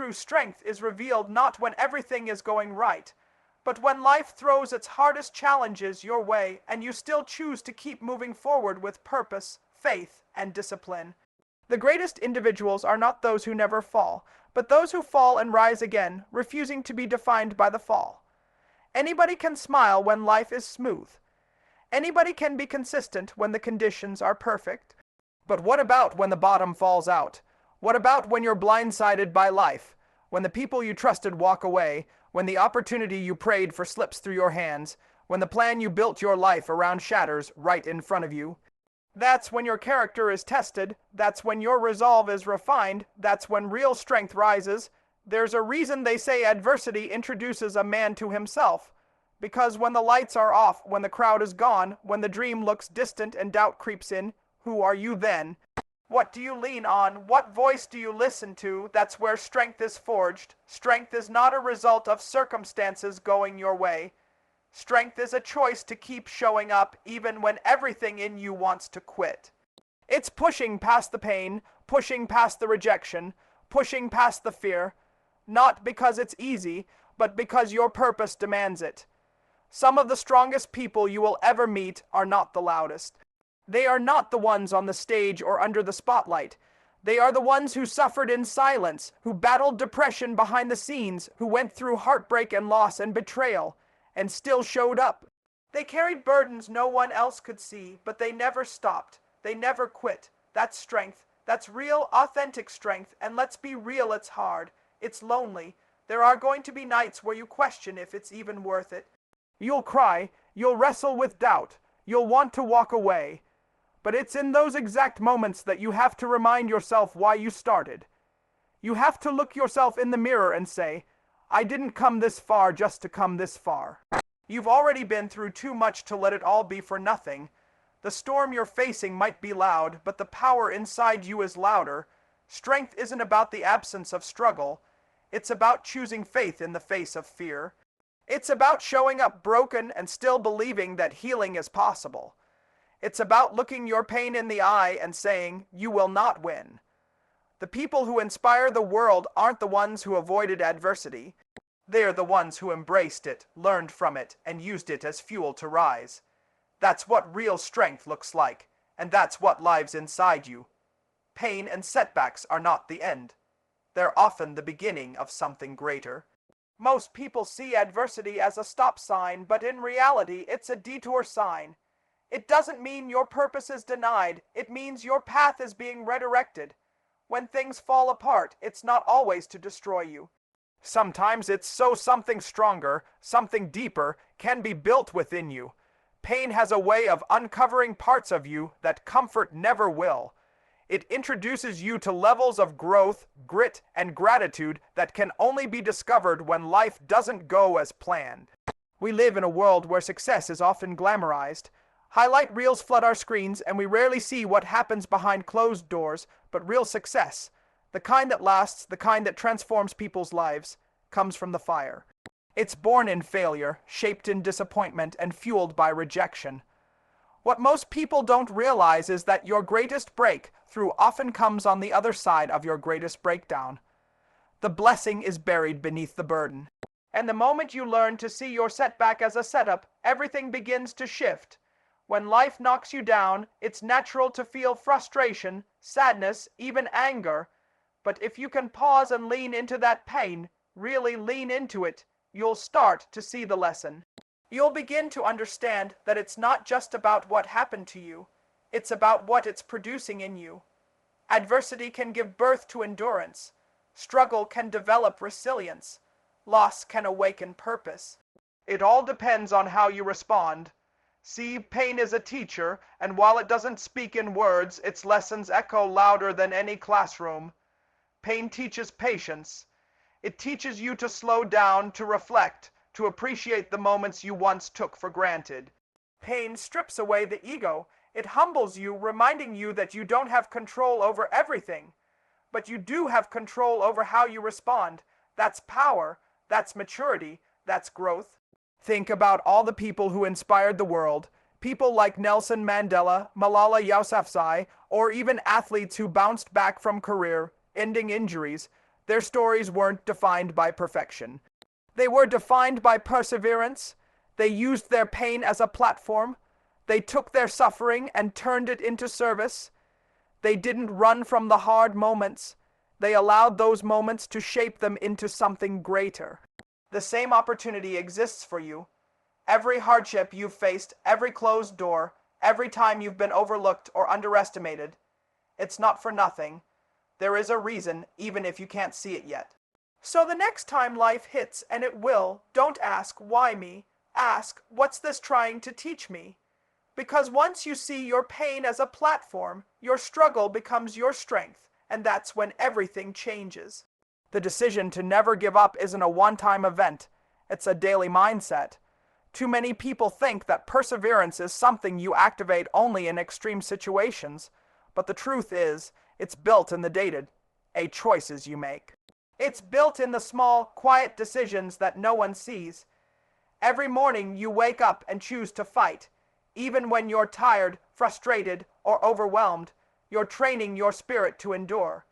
true strength is revealed not when everything is going right, but when life throws its hardest challenges your way and you still choose to keep moving forward with purpose, faith, and discipline. The greatest individuals are not those who never fall, but those who fall and rise again, refusing to be defined by the fall. Anybody can smile when life is smooth. Anybody can be consistent when the conditions are perfect. But what about when the bottom falls out? What about when you're blindsided by life? When the people you trusted walk away? When the opportunity you prayed for slips through your hands? When the plan you built your life around shatters right in front of you? That's when your character is tested. That's when your resolve is refined. That's when real strength rises. There's a reason they say adversity introduces a man to himself. Because when the lights are off, when the crowd is gone, when the dream looks distant and doubt creeps in, who are you then? What do you lean on? What voice do you listen to? That's where strength is forged. Strength is not a result of circumstances going your way. Strength is a choice to keep showing up even when everything in you wants to quit. It's pushing past the pain, pushing past the rejection, pushing past the fear, not because it's easy, but because your purpose demands it. Some of the strongest people you will ever meet are not the loudest. They are not the ones on the stage or under the spotlight. They are the ones who suffered in silence, who battled depression behind the scenes, who went through heartbreak and loss and betrayal, and still showed up. They carried burdens no one else could see, but they never stopped. They never quit. That's strength. That's real, authentic strength, and let's be real, it's hard. It's lonely. There are going to be nights where you question if it's even worth it. You'll cry. You'll wrestle with doubt. You'll want to walk away. But it's in those exact moments that you have to remind yourself why you started. You have to look yourself in the mirror and say, I didn't come this far just to come this far. You've already been through too much to let it all be for nothing. The storm you're facing might be loud, but the power inside you is louder. Strength isn't about the absence of struggle. It's about choosing faith in the face of fear. It's about showing up broken and still believing that healing is possible. It's about looking your pain in the eye and saying, you will not win. The people who inspire the world aren't the ones who avoided adversity. They're the ones who embraced it, learned from it, and used it as fuel to rise. That's what real strength looks like, and that's what lives inside you. Pain and setbacks are not the end. They're often the beginning of something greater. Most people see adversity as a stop sign, but in reality, it's a detour sign. It doesn't mean your purpose is denied. It means your path is being redirected. When things fall apart, it's not always to destroy you. Sometimes it's so something stronger, something deeper, can be built within you. Pain has a way of uncovering parts of you that comfort never will. It introduces you to levels of growth, grit, and gratitude that can only be discovered when life doesn't go as planned. We live in a world where success is often glamorized. Highlight reels flood our screens, and we rarely see what happens behind closed doors, but real success, the kind that lasts, the kind that transforms people's lives, comes from the fire. It's born in failure, shaped in disappointment, and fueled by rejection. What most people don't realize is that your greatest breakthrough often comes on the other side of your greatest breakdown. The blessing is buried beneath the burden. And the moment you learn to see your setback as a setup, everything begins to shift. When life knocks you down, it's natural to feel frustration, sadness, even anger. But if you can pause and lean into that pain, really lean into it, you'll start to see the lesson. You'll begin to understand that it's not just about what happened to you, it's about what it's producing in you. Adversity can give birth to endurance. Struggle can develop resilience. Loss can awaken purpose. It all depends on how you respond. See, pain is a teacher, and while it doesn't speak in words, its lessons echo louder than any classroom. Pain teaches patience. It teaches you to slow down, to reflect, to appreciate the moments you once took for granted. Pain strips away the ego. It humbles you, reminding you that you don't have control over everything. But you do have control over how you respond. That's power. That's maturity. That's growth. Think about all the people who inspired the world. People like Nelson Mandela, Malala Yousafzai, or even athletes who bounced back from career-ending injuries. Their stories weren't defined by perfection. They were defined by perseverance. They used their pain as a platform. They took their suffering and turned it into service. They didn't run from the hard moments. They allowed those moments to shape them into something greater. The same opportunity exists for you. Every hardship you've faced, every closed door, every time you've been overlooked or underestimated, it's not for nothing. There is a reason, even if you can't see it yet. So the next time life hits, and it will, don't ask, why me? Ask, what's this trying to teach me? Because once you see your pain as a platform, your struggle becomes your strength, and that's when everything changes. The decision to never give up isn't a one-time event. It's a daily mindset. Too many people think that perseverance is something you activate only in extreme situations, but the truth is, it's built in the day-to-day choices you make. It's built in the small, quiet decisions that no one sees. Every morning you wake up and choose to fight. Even when you're tired, frustrated, or overwhelmed, you're training your spirit to endure.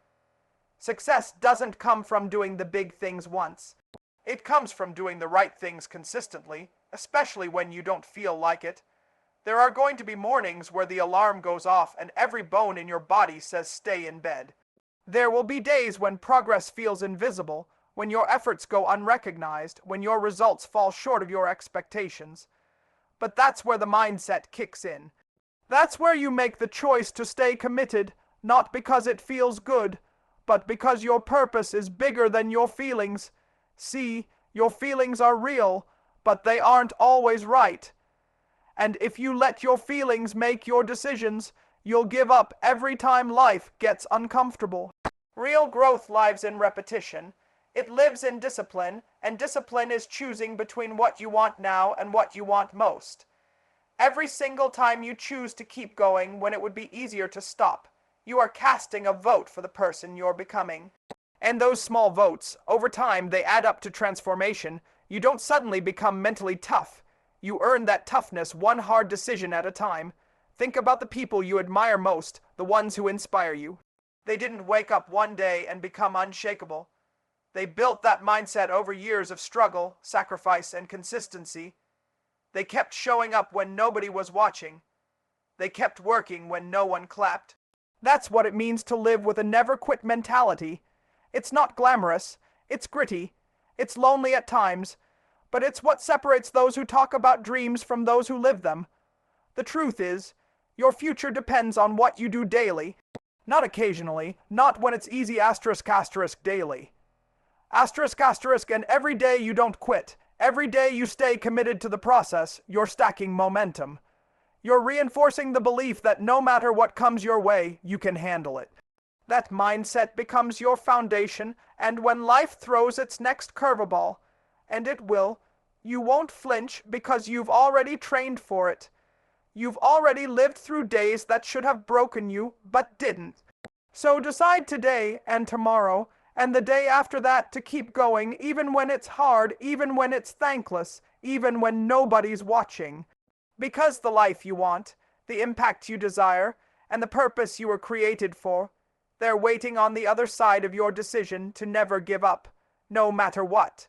Success doesn't come from doing the big things once. It comes from doing the right things consistently, especially when you don't feel like it. There are going to be mornings where the alarm goes off and every bone in your body says stay in bed. There will be days when progress feels invisible, when your efforts go unrecognized, when your results fall short of your expectations. But that's where the mindset kicks in. That's where you make the choice to stay committed, not because it feels good, but because your purpose is bigger than your feelings. See, your feelings are real, but they aren't always right. And if you let your feelings make your decisions, you'll give up every time life gets uncomfortable. Real growth lives in repetition. It lives in discipline, and discipline is choosing between what you want now and what you want most. Every single time you choose to keep going when it would be easier to stop, you are casting a vote for the person you're becoming. And those small votes, over time, they add up to transformation. You don't suddenly become mentally tough. You earn that toughness one hard decision at a time. Think about the people you admire most, the ones who inspire you. They didn't wake up one day and become unshakable. They built that mindset over years of struggle, sacrifice, and consistency. They kept showing up when nobody was watching. They kept working when no one clapped. That's what it means to live with a never-quit mentality. It's not glamorous, it's gritty, it's lonely at times, but it's what separates those who talk about dreams from those who live them. The truth is, your future depends on what you do daily. Not occasionally, not when it's easy *** daily. ***, and every day you don't quit. Every day you stay committed to the process, you're stacking momentum. You're reinforcing the belief that no matter what comes your way, you can handle it. That mindset becomes your foundation, and when life throws its next curveball, and it will, you won't flinch because you've already trained for it. You've already lived through days that should have broken you, but didn't. So decide today and tomorrow, and the day after that to keep going, even when it's hard, even when it's thankless, even when nobody's watching. Because the life you want, the impact you desire, and the purpose you were created for, they're waiting on the other side of your decision to never give up, no matter what.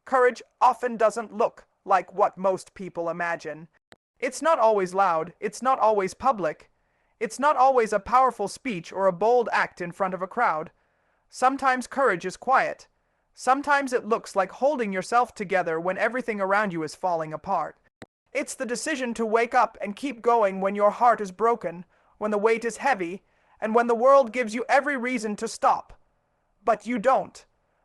Courage often doesn't look like what most people imagine. It's not always loud, it's not always public. It's not always a powerful speech or a bold act in front of a crowd. Sometimes courage is quiet. Sometimes it looks like holding yourself together when everything around you is falling apart. It's the decision to wake up and keep going when your heart is broken, when the weight is heavy, and when the world gives you every reason to stop. But you don't.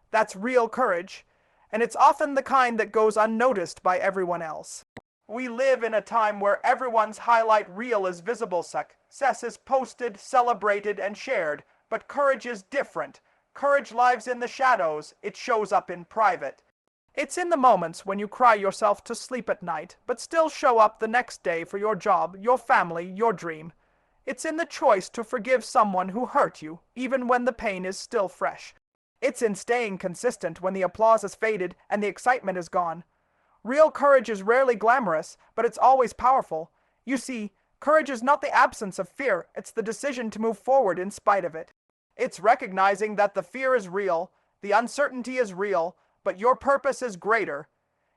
That's real courage, and it's often the kind that goes unnoticed by everyone else. We live in a time where everyone's highlight reel is visible. Success is posted, celebrated, and shared, but courage is different. Courage lives in the shadows. It shows up in private. It's in the moments when you cry yourself to sleep at night, but still show up the next day for your job, your family, your dream. It's in the choice to forgive someone who hurt you, even when the pain is still fresh. It's in staying consistent when the applause has faded and the excitement is gone. Real courage is rarely glamorous, but it's always powerful. You see, courage is not the absence of fear, it's the decision to move forward in spite of it. It's recognizing that the fear is real, The uncertainty is real, but your purpose is greater.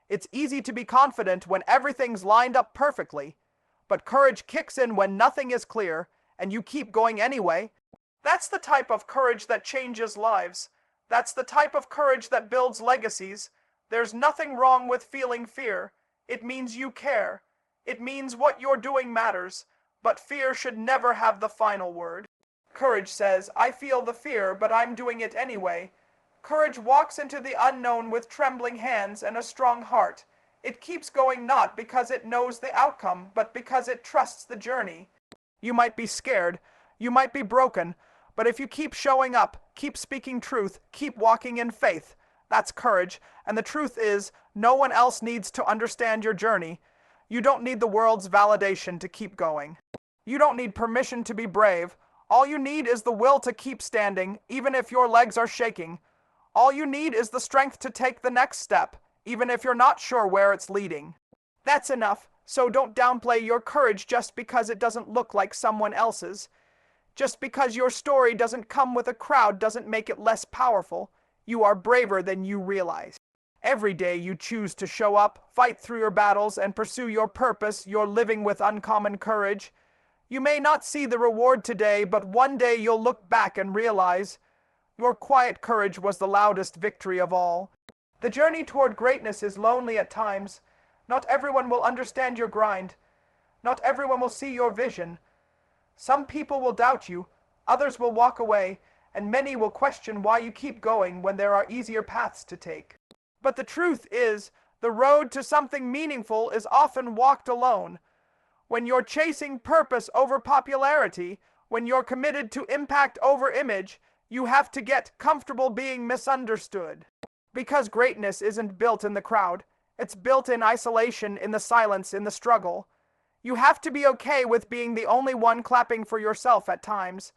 It's easy to be confident when everything's lined up perfectly, but courage kicks in when nothing is clear, and you keep going anyway. That's the type of courage that changes lives. That's the type of courage that builds legacies. There's nothing wrong with feeling fear. It means you care. It means what you're doing matters, but fear should never have the final word. Courage says, I feel the fear, but I'm doing it anyway. Courage walks into the unknown with trembling hands and a strong heart. It keeps going not because it knows the outcome, but because it trusts the journey. You might be scared, you might be broken, but if you keep showing up, keep speaking truth, keep walking in faith, that's courage. And the truth is, no one else needs to understand your journey. You don't need the world's validation to keep going. You don't need permission to be brave. All you need is the will to keep standing, even if your legs are shaking. All you need is the strength to take the next step, even if you're not sure where it's leading. That's enough, so don't downplay your courage just because it doesn't look like someone else's. Just because your story doesn't come with a crowd doesn't make it less powerful. You are braver than you realize. Every day you choose to show up, fight through your battles, and pursue your purpose. You're living with uncommon courage. You may not see the reward today, but one day you'll look back and realize your quiet courage was the loudest victory of all. The journey toward greatness is lonely at times. Not everyone will understand your grind. Not everyone will see your vision. Some people will doubt you, others will walk away, and many will question why you keep going when there are easier paths to take. But the truth is, the road to something meaningful is often walked alone. When you're chasing purpose over popularity, when you're committed to impact over image, you have to get comfortable being misunderstood. Because greatness isn't built in the crowd. It's built in isolation, in the silence, in the struggle. You have to be okay with being the only one clapping for yourself at times.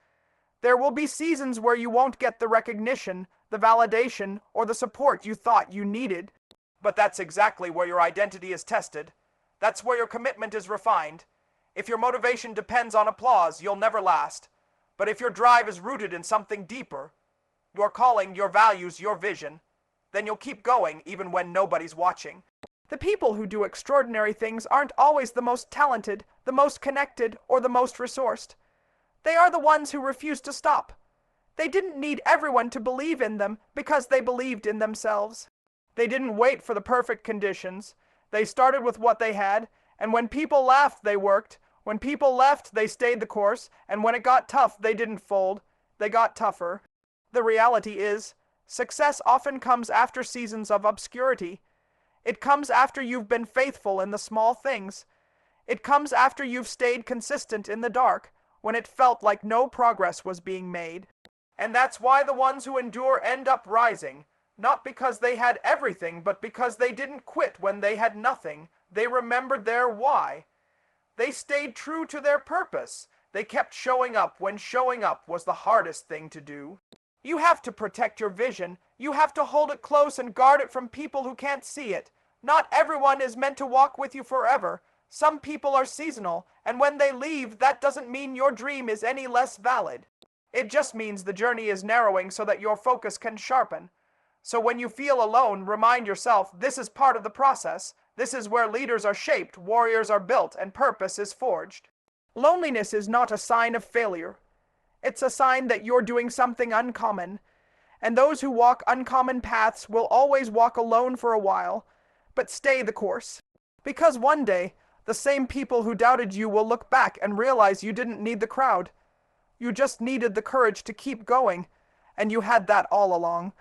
There will be seasons where you won't get the recognition, the validation, or the support you thought you needed. But that's exactly where your identity is tested. That's where your commitment is refined. If your motivation depends on applause, you'll never last. But if your drive is rooted in something deeper, your calling, your values, your vision, then you'll keep going even when nobody's watching. The people who do extraordinary things aren't always the most talented, the most connected, or the most resourced. They are the ones who refuse to stop. They didn't need everyone to believe in them because they believed in themselves. They didn't wait for the perfect conditions. They started with what they had, and when people laughed, they worked. When people left, they stayed the course, and when it got tough, they didn't fold. They got tougher. The reality is, success often comes after seasons of obscurity. It comes after you've been faithful in the small things. It comes after you've stayed consistent in the dark, when it felt like no progress was being made. And that's why the ones who endure end up rising, not because they had everything, but because they didn't quit when they had nothing. They remembered their why. They stayed true to their purpose. They kept showing up when showing up was the hardest thing to do. You have to protect your vision. You have to hold it close and guard it from people who can't see it. Not everyone is meant to walk with you forever. Some people are seasonal, and when they leave, that doesn't mean your dream is any less valid. It just means the journey is narrowing so that your focus can sharpen. So when you feel alone, remind yourself this is part of the process. This is where leaders are shaped, warriors are built, and purpose is forged. Loneliness is not a sign of failure. It's a sign that you're doing something uncommon. And those who walk uncommon paths will always walk alone for a while, but stay the course. Because one day, the same people who doubted you will look back and realize you didn't need the crowd. You just needed the courage to keep going, and you had that all along.